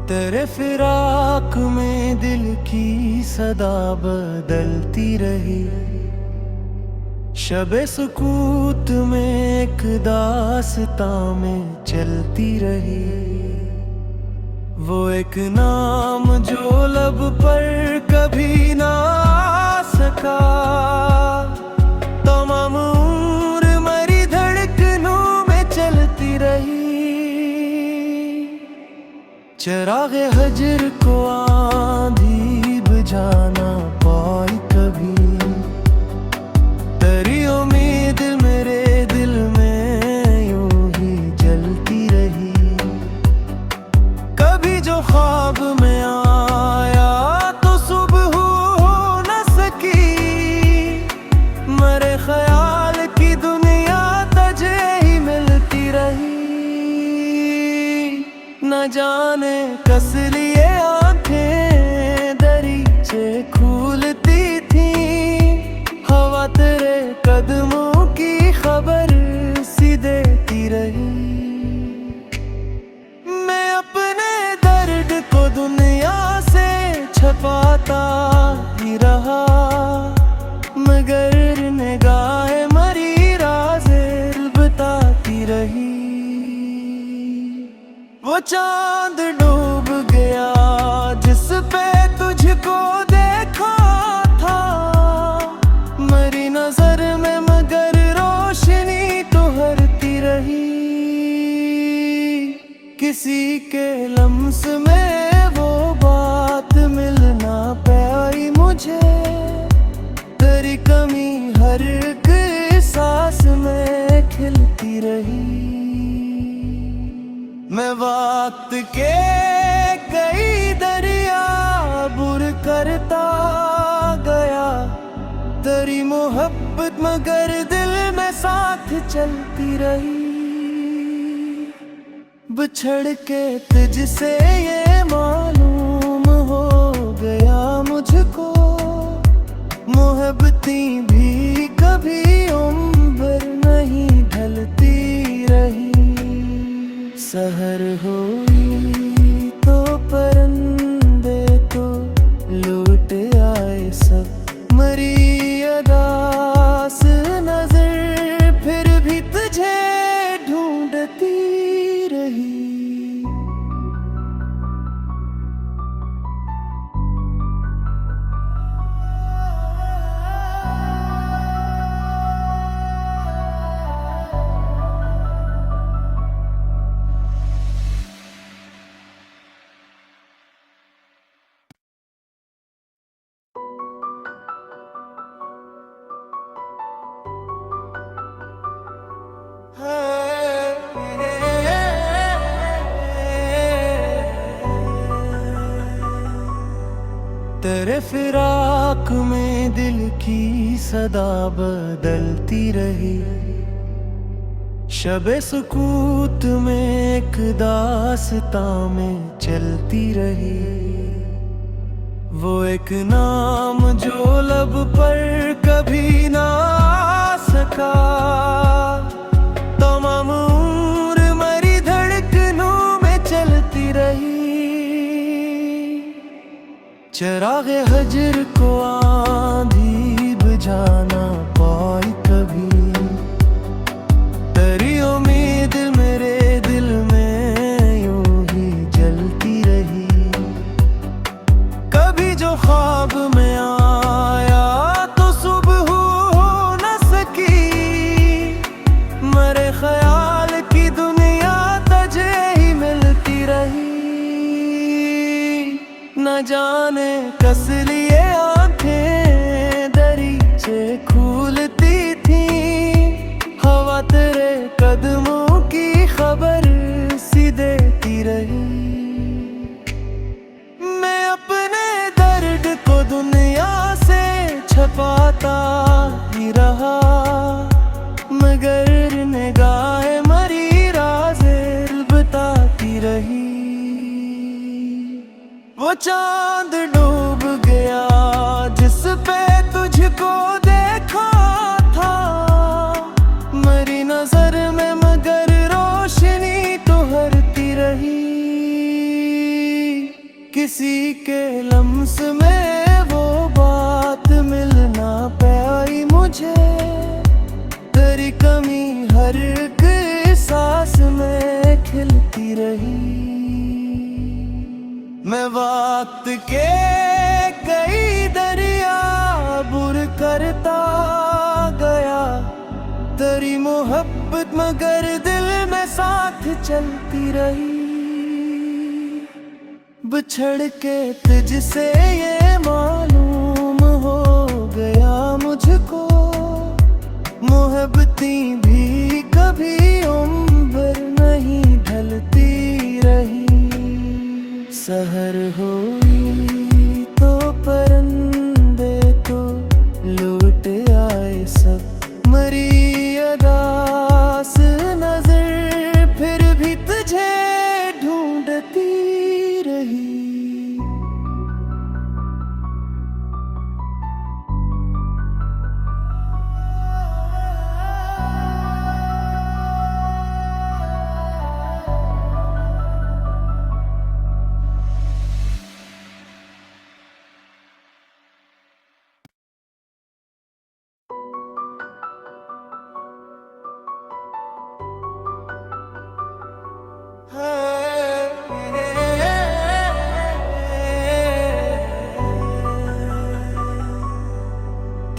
तेरे फिराक में दिल की सदा बदलती रही। शबे सुकूत में एक दास्तां में चलती रही। वो एक नाम जो लब पर कभी ना आ सका। तमाम उम्र मरी धड़कनों में चलती रही। चिरागे हजर को आंधी बुझाना पाई कभी। तेरी उम्मीद मेरे दिल में यूं ही जलती रही। कभी जो ख्वाब में आया तो सुबह हो न सकी। मेरे ख्याल की दुनिया तुझे ही मिलती रही। न जाने कस लिए आंखें दरीचे खुलती थी। हवा तेरे कदमों की खबर सी देती रही। मैं अपने दर्द को दुनिया से छुपाता ही रहा। मगर निगाहें मरी राज़े बताती रही। वो चांद डूब गया जिस पे तुझको देखा था। मरी नजर में मगर रोशनी तो हरती रही। किसी के लम्स में वो बात मिल ना पाई मुझे। तेरी कमी हर एक सांस में खिलती रही। मैं वक्त के कई दरिया बुर करता गया। तेरी मोहब्बत मगर दिल में साथ चलती रही। बिछड़ के तुझसे ये मालूम हो गया मुझको। मोहब्बतें भी कभी उम्र नहीं ढलती रही। सहर हुई तो परिंदे तो लौट आए सब। मरी अदास नजर फिर भी तुझे ढूंढती रही। तेरे फिराक में दिल की सदा बदलती रही। शबे सुकूत में एक दास्तां में चलती रही। वो एक नाम जो लब पर कभी ना आ सका। तमाम उम्र मरी धड़कनों में चलती रही। चिरागे हजर को आंधी बुझाना पाई कभी। तेरी उम्मीद मेरे दिल में यूं ही जलती रही। कभी जो ख्वाब में आया तो सुबह हो न सकी। मेरे ख्याल की दुनिया तुझे ही मिलती रही। न जाने कस लिए आंखें दरीचे खुलती थी। हवा तेरे कदमों की खबर सी देती रही। मैं अपने दर्द को दुनिया से छुपाता ही रहा। मगर निगाहें मरी राज़े बताती रही। वो चांद डूब गया जिस पे तुझको देखा था। मरी नजर में मगर रोशनी तो हरती रही। किसी के लम्स में वो बात मिल ना पाई मुझे, तेरी कमी हर एक सांस में खिलती रही। मैं वक्त के कई दरिया बुर करता गया, तेरी मोहब्बत मगर दिल में साथ चलती रही। बिछड़ के तुझसे ये मालूम हो गया मुझको, मोहब्बतें भी कभी उम्र नहीं ढलती रही। सहर हुई तो परिंदे तो लौट आए सब, मरी अदास नजर फिर भी तुझे ढूंढती रही।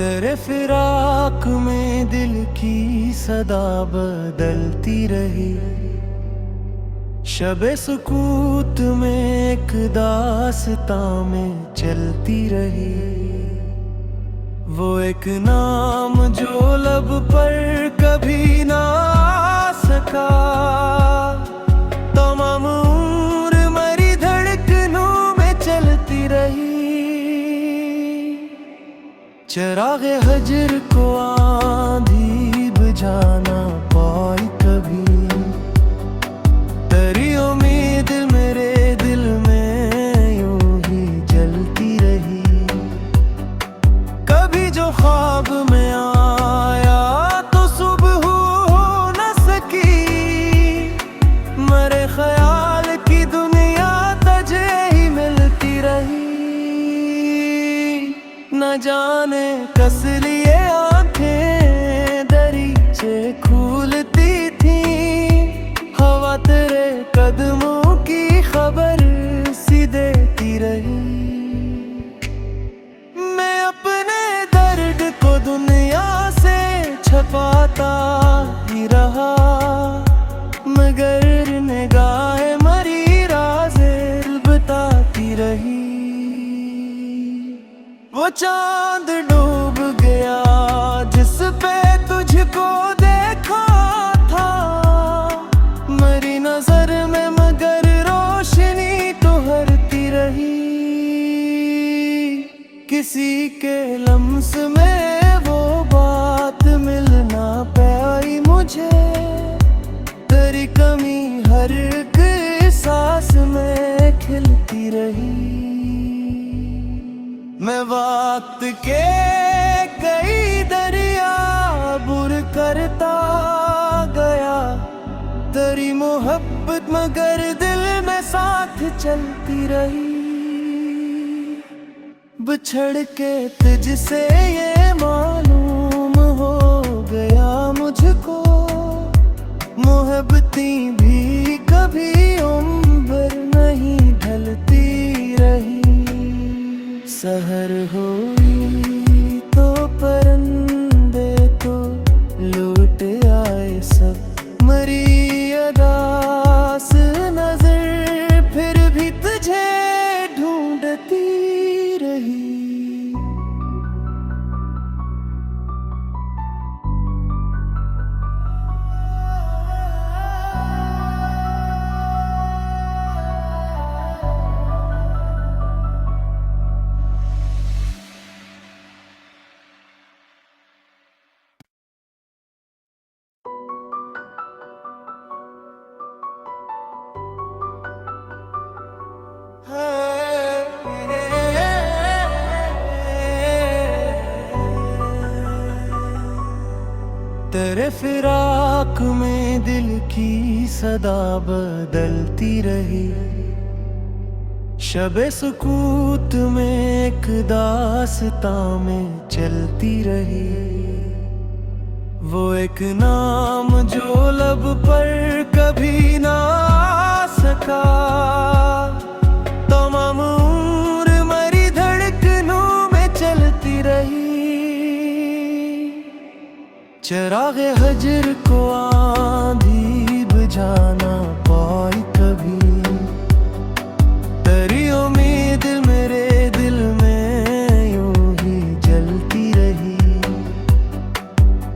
तेरे फिराक में दिल की सदा बदलती रही, शबे सुकूत में एक दास्तां में चलती रही। वो एक नाम जो लब पर कभी ना आ सका, तमाम उम्र मरी धड़कनों में चलती रही। चिरागे हजर को आंधी बुझाना पाई कभी, तेरी उम्मीद मेरे दिल में यूं ही जलती रही। कभी जो ख्वाब में आया तो सुबह हो न सकी, मेरे ख्याल की दुनिया तुझे ही मिलती रही। न जाने कस लिए आंखें दरीचे खुलती थी, हवा तेरे कदमों की खबर सी देती रही। मैं अपने दर्द को दुनिया से छुपाता ही रहा, मगर निगाहें मरी राज़े बताती रही। वो चांद डूब गया जिस पे तुझको देखा था, मेरी नजर में मगर रोशनी तो हरती रही। किसी के लम्स में वो बात मिल ना पाई मुझे, तेरी कमी हर एक सांस में खिलती रही। मैं वक्त के कई दरिया बुर करता गया, तेरी मोहब्बत मगर दिल में साथ चलती रही। बिछड़ के तुझसे ये मालूम हो गया मुझको, मोहब्बतें भी कभी उम्र नहीं ढलती रही। सहर हुई तो परिंदे तो लौट आए सब, मरी अदास नजर फिर भी तुझे ढूंढती रही। तेरे फिराक में दिल की सदा बदलती रही, शबे सुकूत में एक दास्तां में चलती रही, वो एक नाम जो लब पर कभी ना आ सका। तमाम उम्र मरी धड़कनों में चलती रही, चिरागे हजर को आंधी बुझाना पाई कभी। तेरी उम्मीद मेरे दिल में यूं ही जलती रही,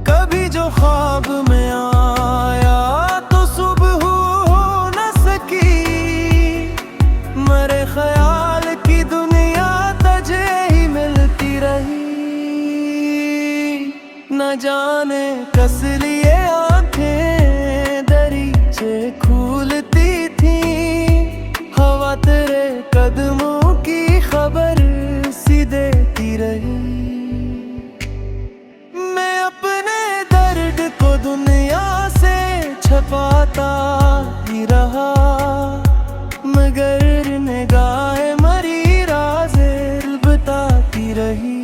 कभी जो ख्वाब में आया तो सुबह हो न सकी। मेरे ख्याल की दुनिया तुझे ही मिलती रही, न जाने कस लिए आंखें दरीचे खुलती थी। हवा तेरे कदमों की खबर सी देती रही, मैं अपने दर्द को दुनिया से छुपाता ही रहा। मगर निगाहें मरी राज़े बताती रही,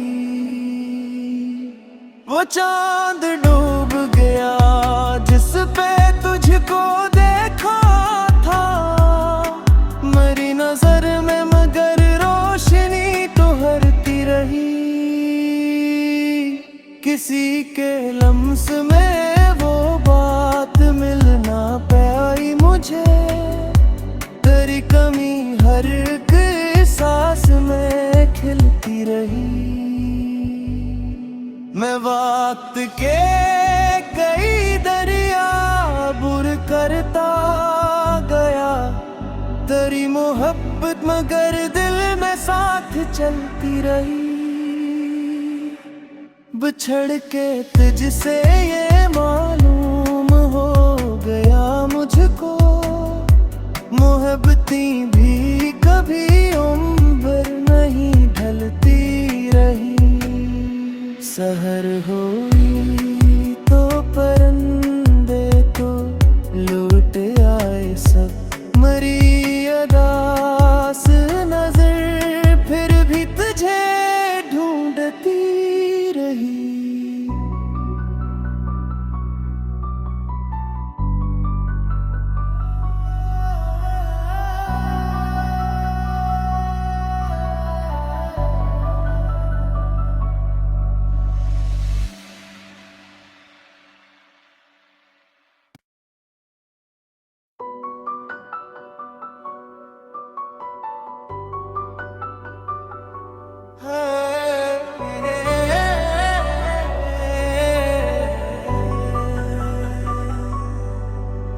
वो चांद डूब गया जिस पे तुझको देखा था। मरी नजर में मगर रोशनी तो हरती रही, किसी के लम्स में वो बात मिल ना पाई मुझे। तेरी कमी हर एक सांस में खिलती रही, मैं वक्त के कई दरिया बुर करता गया। तेरी मोहब्बत मगर दिल में साथ चलती रही, बिछड़ के तुझसे ये मालूम हो गया मुझको। मोहब्बतें भी कभी उम्र नहीं ढलती रही। सहर हुई तो परिंदे तो लौट आए सब। मरी अदास नजर फिर भी तुझे ढूंढती रही।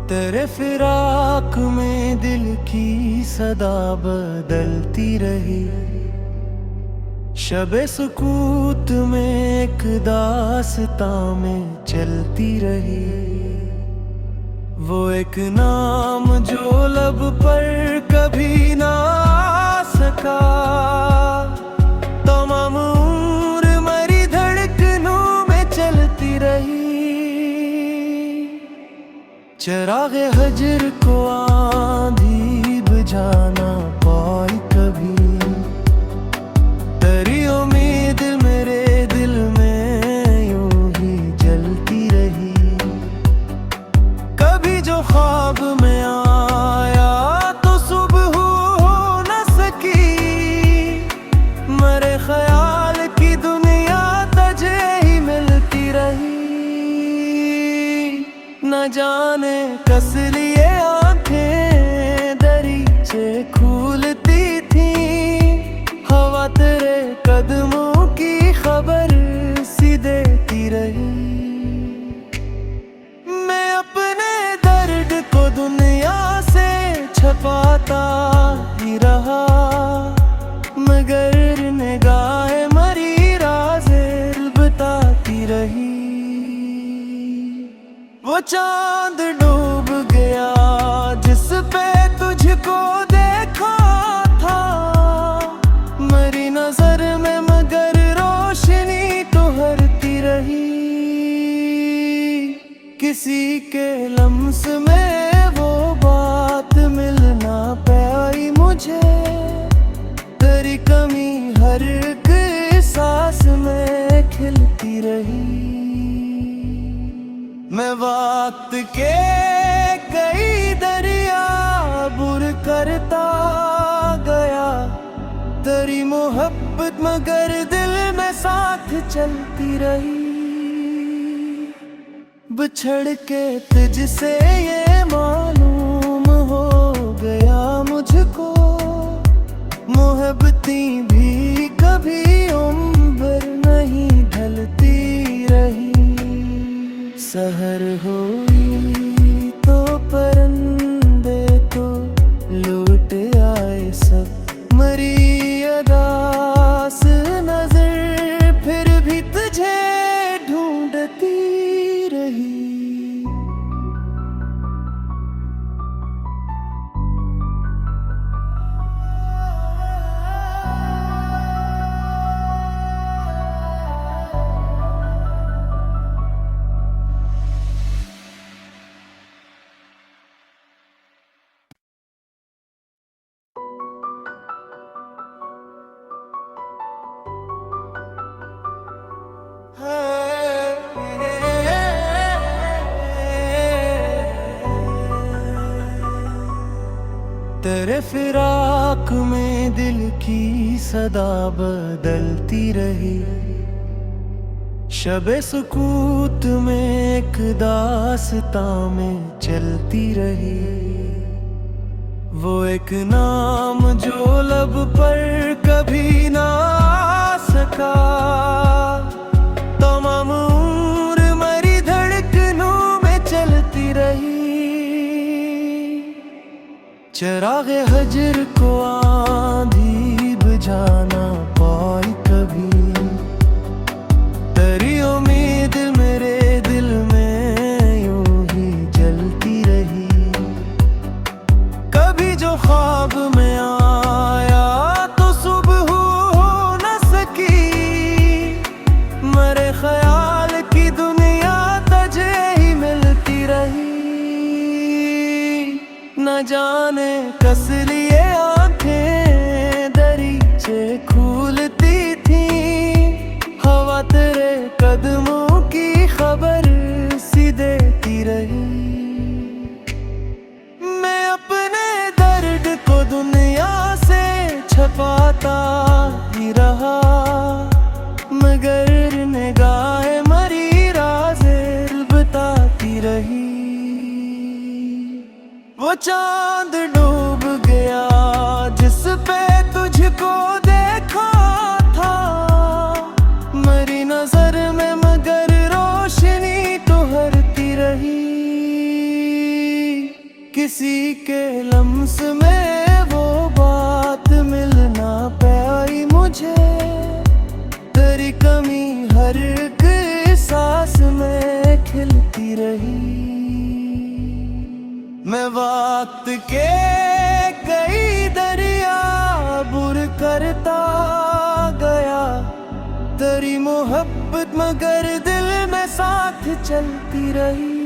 तेरे फिराक में दिल की सदा बदलती रही, शबे सुकूत में एक दास्तां में चलती रही। वो एक नाम जो लब पर कभी ना आ सका। तमाम उम्र मरी धड़कनों में चलती रही, चिरागे हजर को आंधी बुझाना पाई कभी। तेरी उम्मीद मेरे दिल में यूं ही जलती रही, कभी जो ख्वाब में आया तो सुबह हो न सकी। मेरे ख्याल की दुनिया तुझे ही मिलती रही, न जाने कस लिए आंखें दरीचे खुलती थी। हवा तेरे कदमों की खबर सी देती रही, मैं अपने दर्द को दुनिया से छुपाता ही रहा। मगर निगाहें मरी राज़े बताती रही, वो चांद डूब गया जिस पे तुझको देखा था। मरी नजर में मगर रोशनी तो हरती रही, किसी के लम्स में वो बात मिल ना पाई मुझे। के कई दरिया बुर करता गया, तेरी मोहब्बत मगर दिल में साथ चलती रही। बिछड़ के तुझसे ये मालूम हो गया मुझको, मोहब्बती भी कभी उम्र नहीं ढलती रही। सहर हुई तो परिंदे तो लौट आए सब, मरी अदास नजर फिर भी तुझे ढूंढती रही। तेरे फिराक में दिल की सदा बदलती रही, शबे सुकूत में एक दास्तां में चलती रही। वो एक नाम जो लब पर कभी ना आ सका, तमाम उम्र मरी धड़कनों में चलती रही। चिरागे हजर को आंधी बुझाना पाई कभी, तेरी उम्मीद मेरे दिल में यूं ही जलती रही। कभी जो ख्वाब में आया तो सुबह हो न सकी, मेरे ख्याल की दुनिया तुझे ही मिलती रही। न जाने कस लिए आंखें दरीचे खुलती थी, हवा तेरे कदमों की खबर सी देती रही। मैं अपने दर्द को दुनिया से छुपाता ही रहा, मगर निगाहें मरी राज़े बताती रही। वो चांद डूब गया जिस पे तुझको देखा था, मेरी नजर में मगर रोशनी तो हरती रही। किसी के लम्स में वो बात मिल ना पाई मुझे, तेरी कमी हर एक सांस में खिलती रही। मैं वक्त के कई दरिया बुर करता गया, तेरी मोहब्बत मगर दिल में साथ चलती रही।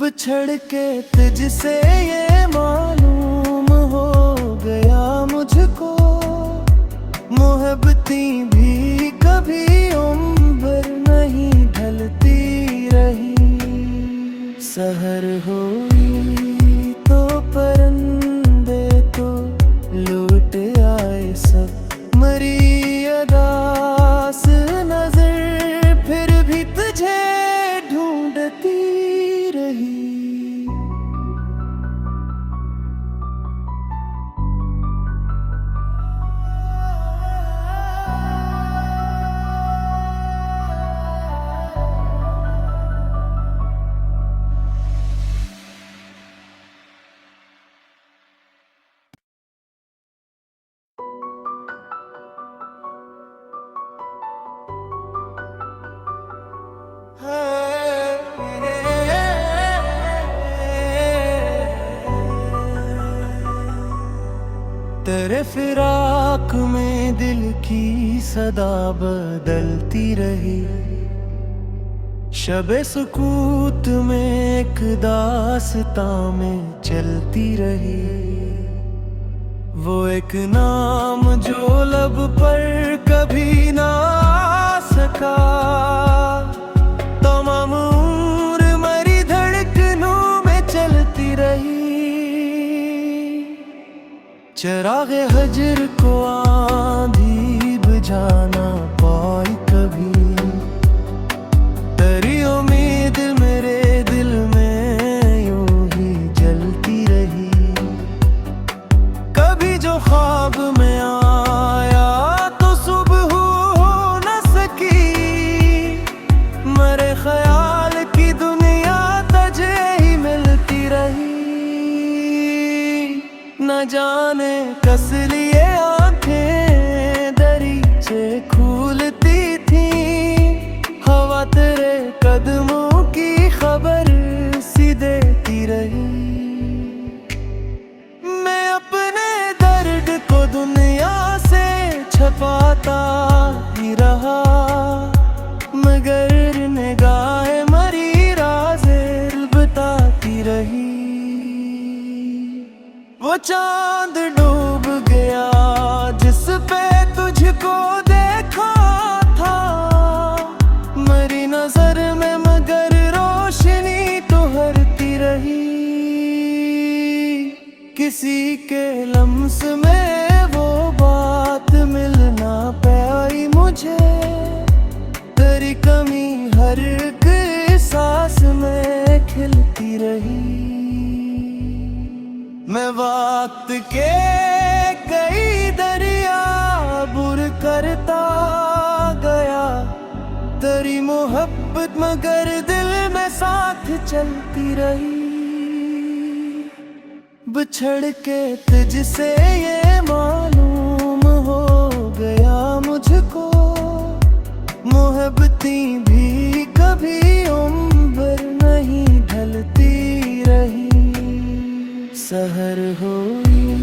बिछड़ के तुझसे ये मालूम हो गया मुझको, मोहब्बती भी कभी उम्र नहीं ढलती रही। सहर हुई तो परिंदे तो लौट आए सब, मरी अदास नजर फिर भी तुझे ढूंढती रही। तेरे फिराक में दिल की सदा बदलती रही, शबे सुकूत में एक दास्तां में चलती रही। वो एक नाम जो लब पर कभी ना आ सका, तमाम उम्र चरागे हजर को आंधी बुझाना पाई कभी, तेरी उम्मीद मेरे दिल में यूं ही जलती रही। कभी जो ख्वाब में आया तो सुबह हो न सकी, मेरे ख्याल की दुनिया तुझे ही मिलती रही। न जाने कस लिए आंखें दरीचे खुलती थी, हवा तेरे कदमों की खबर सी देती रही। मैं अपने दर्द को दुनिया से छुपाता ही रहा, मगर निगाहें मरी राज़े बताती रही। वो चांद डूब गया जिस पे तुझको देखा था, मेरी नजर में मगर रोशनी तो हरती रही। किसी के लम्स में वो बात मिल ना पाई मुझे, तेरी कमी हर एक सांस में खिलती रही। मैं वक्त के कई दरिया बुर करता गया, तेरी मोहब्बत मगर दिल में साथ चलती रही। बिछड़ के तुझसे ये मालूम हो गया मुझको, मोहब्बतें भी कभी उम्र नहीं ढलती रही। सहर हुई